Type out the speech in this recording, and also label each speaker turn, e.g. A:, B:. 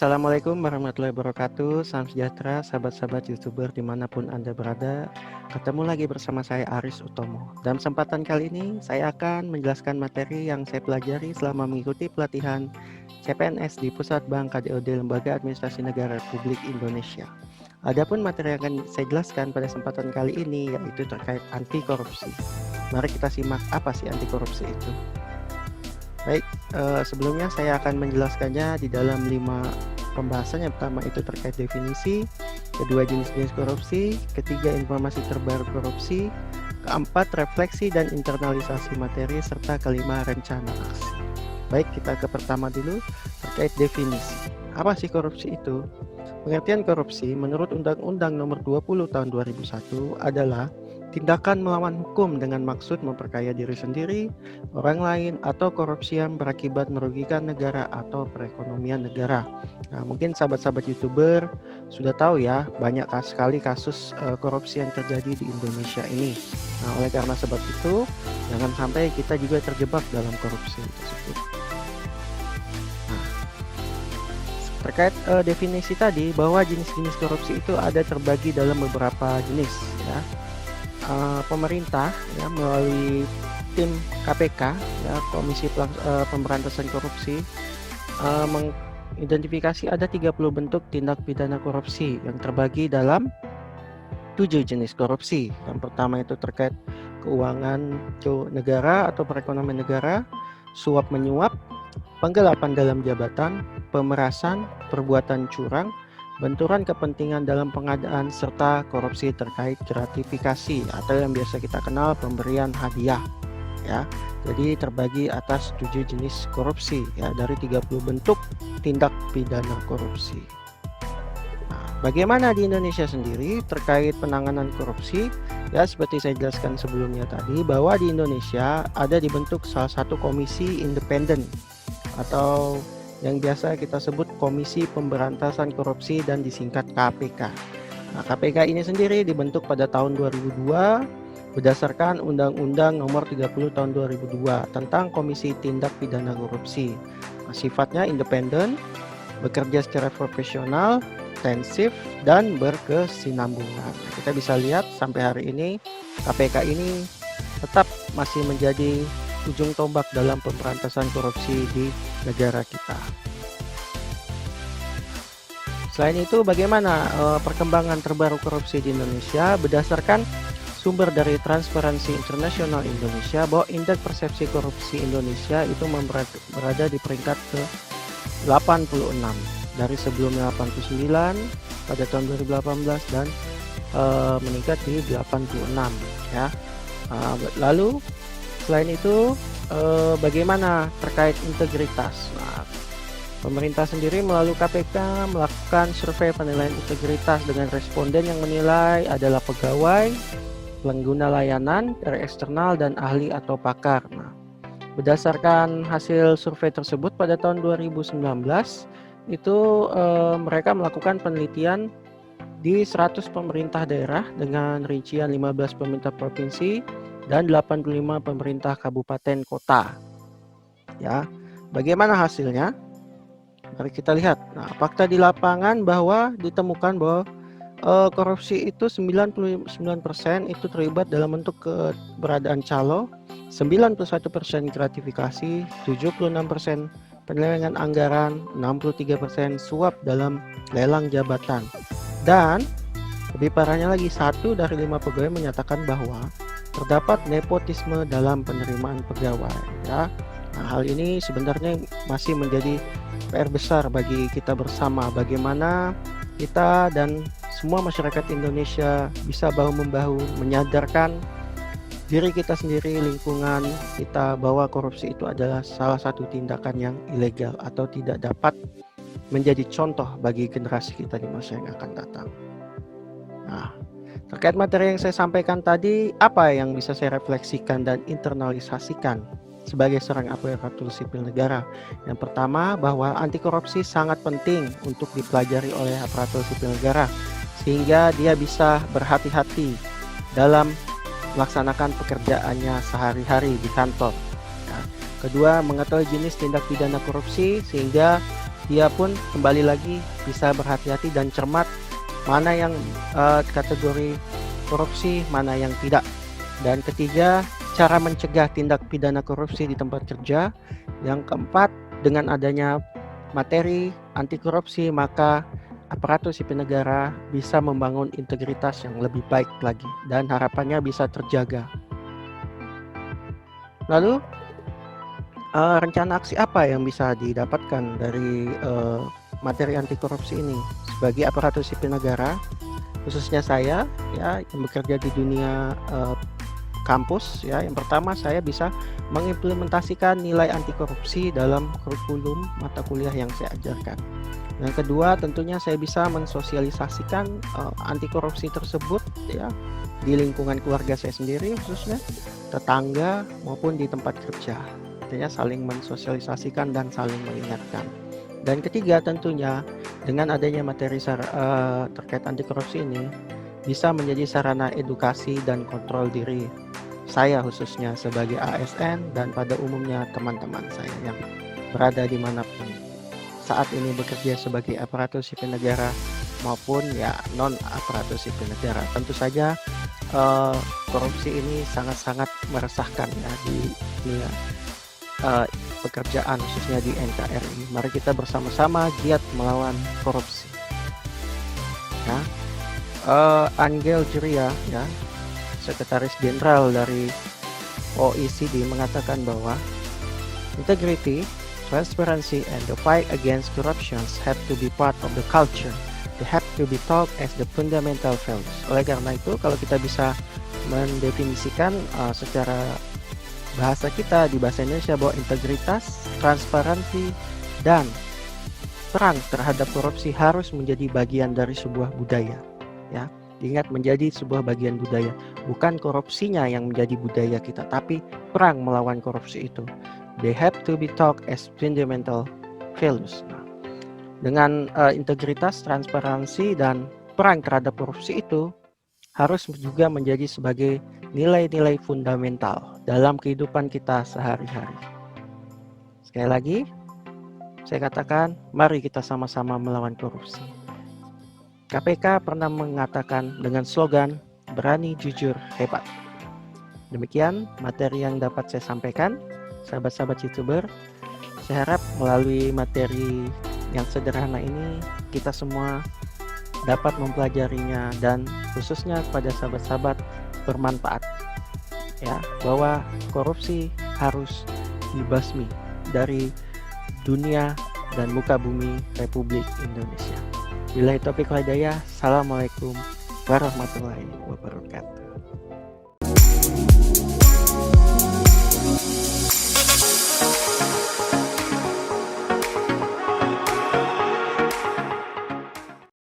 A: Assalamualaikum warahmatullahi wabarakatuh. Salam sejahtera sahabat-sahabat YouTuber dimanapun Anda berada. Ketemu lagi bersama saya Aris Utomo. Dalam kesempatan kali ini saya akan menjelaskan materi yang saya pelajari selama mengikuti pelatihan CPNS di Pusat Bank KDOD Lembaga Administrasi Negara Republik Indonesia. Adapun materi yang akan saya jelaskan pada kesempatan kali ini yaitu terkait anti korupsi. Mari kita simak apa sih anti korupsi itu. Baik, sebelumnya saya akan menjelaskannya di dalam 5 pembahasan. Yang pertama itu terkait definisi, kedua jenis-jenis korupsi, ketiga informasi terbaru korupsi, keempat refleksi dan internalisasi materi, serta kelima rencana aksi. Baik, kita ke pertama dulu terkait definisi. Apa sih korupsi itu? Pengertian korupsi menurut Undang-Undang Nomor 20 Tahun 2001 adalah tindakan melawan hukum dengan maksud memperkaya diri sendiri, orang lain, atau korupsi yang berakibat merugikan negara atau perekonomian negara. Nah, mungkin sahabat-sahabat YouTuber sudah tahu ya, banyak sekali kasus korupsi yang terjadi di Indonesia ini. Nah, oleh karena sebab itu, jangan sampai kita juga terjebak dalam korupsi tersebut. Nah, terkait definisi tadi, bahwa jenis-jenis korupsi itu ada terbagi dalam beberapa jenis ya. Pemerintah ya melalui tim KPK ya Komisi Pemberantasan Korupsi mengidentifikasi ada 30 bentuk tindak pidana korupsi yang terbagi dalam 7 jenis korupsi. Yang pertama itu terkait keuangan negara atau perekonomian negara, suap menyuap, penggelapan dalam jabatan, pemerasan, perbuatan curang, benturan kepentingan dalam pengadaan, serta korupsi terkait gratifikasi atau yang biasa kita kenal pemberian hadiah ya. Jadi terbagi atas 7 jenis korupsi ya dari 30 bentuk tindak pidana korupsi. Nah, bagaimana di Indonesia sendiri terkait penanganan korupsi? Ya, seperti saya jelaskan sebelumnya tadi, bahwa di Indonesia ada dibentuk salah satu komisi independen atau yang biasa kita sebut Komisi Pemberantasan Korupsi dan disingkat KPK. Nah, KPK ini sendiri dibentuk pada tahun 2002 berdasarkan Undang-Undang Nomor 30 Tahun 2002 tentang Komisi Tindak Pidana Korupsi. Nah, sifatnya independen, bekerja secara profesional, intensif, dan berkesinambungan. Kita bisa lihat sampai hari ini KPK ini tetap masih menjadi ujung tombak dalam pemberantasan korupsi di negara kita. Selain itu, bagaimana perkembangan terbaru korupsi di Indonesia? Berdasarkan sumber dari Transparansi Internasional Indonesia, bahwa indeks persepsi korupsi Indonesia itu berada di peringkat ke 86 dari sebelumnya 89 pada tahun 2018 dan meningkat di 86 ya. Lalu selain itu, bagaimana terkait integritas? Nah, pemerintah sendiri melalui KPK melakukan survei penilaian integritas dengan responden yang menilai adalah pegawai, pengguna layanan dari eksternal, dan ahli atau pakar. Nah, berdasarkan hasil survei tersebut pada tahun 2019 itu mereka melakukan penelitian di 100 pemerintah daerah dengan rincian 15 pemerintah provinsi dan 85 pemerintah kabupaten kota. Ya, bagaimana hasilnya? Mari kita lihat. Nah, fakta di lapangan bahwa ditemukan bahwa korupsi itu 99% itu terlibat dalam bentuk keberadaan calo, 91% gratifikasi, 76% penyelewengan anggaran, 63% suap dalam lelang jabatan. Dan lebih parahnya lagi, 1 dari 5 pegawai menyatakan bahwa terdapat nepotisme dalam penerimaan pegawai ya. Nah, hal ini sebenarnya masih menjadi PR besar bagi kita bersama, bagaimana kita dan semua masyarakat Indonesia bisa bahu-membahu menyadarkan diri kita sendiri, lingkungan kita, bahwa korupsi itu adalah salah satu tindakan yang ilegal atau tidak dapat menjadi contoh bagi generasi kita di masa yang akan datang. Nah, terkait materi yang saya sampaikan tadi, apa yang bisa saya refleksikan dan internalisasikan sebagai seorang aparatur sipil negara? Yang pertama, bahwa anti korupsi sangat penting untuk dipelajari oleh aparatur sipil negara sehingga dia bisa berhati-hati dalam melaksanakan pekerjaannya sehari-hari di kantor. Nah, kedua, mengetahui jenis tindak pidana korupsi sehingga dia pun kembali lagi bisa berhati-hati dan cermat mana yang kategori korupsi, mana yang tidak. Dan ketiga, cara mencegah tindak pidana korupsi di tempat kerja. Yang keempat, dengan adanya materi anti korupsi, maka aparatur sipil negara bisa membangun integritas yang lebih baik lagi dan harapannya bisa terjaga. Lalu rencana aksi apa yang bisa didapatkan dari materi anti korupsi ini? Sebagai aparatur sipil negara, khususnya saya ya yang bekerja di dunia kampus ya, yang pertama saya bisa mengimplementasikan nilai anti korupsi dalam kurikulum mata kuliah yang saya ajarkan. Yang kedua, tentunya saya bisa mensosialisasikan anti korupsi tersebut ya di lingkungan keluarga saya sendiri, khususnya tetangga maupun di tempat kerja. Artinya saling mensosialisasikan dan saling mengingatkan. Dan ketiga, tentunya dengan adanya materi terkait anti korupsi ini bisa menjadi sarana edukasi dan kontrol diri saya, khususnya sebagai ASN dan pada umumnya teman-teman saya yang berada dimanapun saat ini bekerja sebagai aparatur sipil negara maupun ya non aparatur sipil negara. Tentu saja korupsi ini sangat-sangat meresahkan ya di dunia pekerjaan, khususnya di NKRI. Mari kita bersama-sama giat melawan korupsi. Ya, Angel Gurria ya, Sekretaris Jenderal dari OECD mengatakan bahwa integrity, transparency, and the fight against corruption have to be part of the culture. They have to be taught as the fundamental values. Oleh karena itu, kalau kita bisa mendefinisikan secara bahasa kita di bahasa Indonesia bahwa integritas, transparansi, dan perang terhadap korupsi harus menjadi bagian dari sebuah budaya. Ya, ingat, menjadi sebuah bagian budaya. Bukan korupsinya yang menjadi budaya kita, tapi perang melawan korupsi itu. They have to be taught as fundamental values. Nah, dengan integritas, transparansi, dan perang terhadap korupsi itu harus juga menjadi sebagai nilai-nilai fundamental dalam kehidupan kita sehari-hari. Sekali lagi, saya katakan, mari kita sama-sama melawan korupsi. KPK pernah mengatakan dengan slogan, berani, jujur, hebat. Demikian materi yang dapat saya sampaikan. Sahabat-sahabat YouTuber, saya harap melalui materi yang sederhana ini kita semua dapat mempelajarinya dan khususnya kepada sahabat-sahabat bermanfaat ya, bahwa korupsi harus dibasmi dari dunia dan muka bumi Republik Indonesia. Billahi taufiq wal hidayah. Assalamualaikum warahmatullahi wabarakatuh.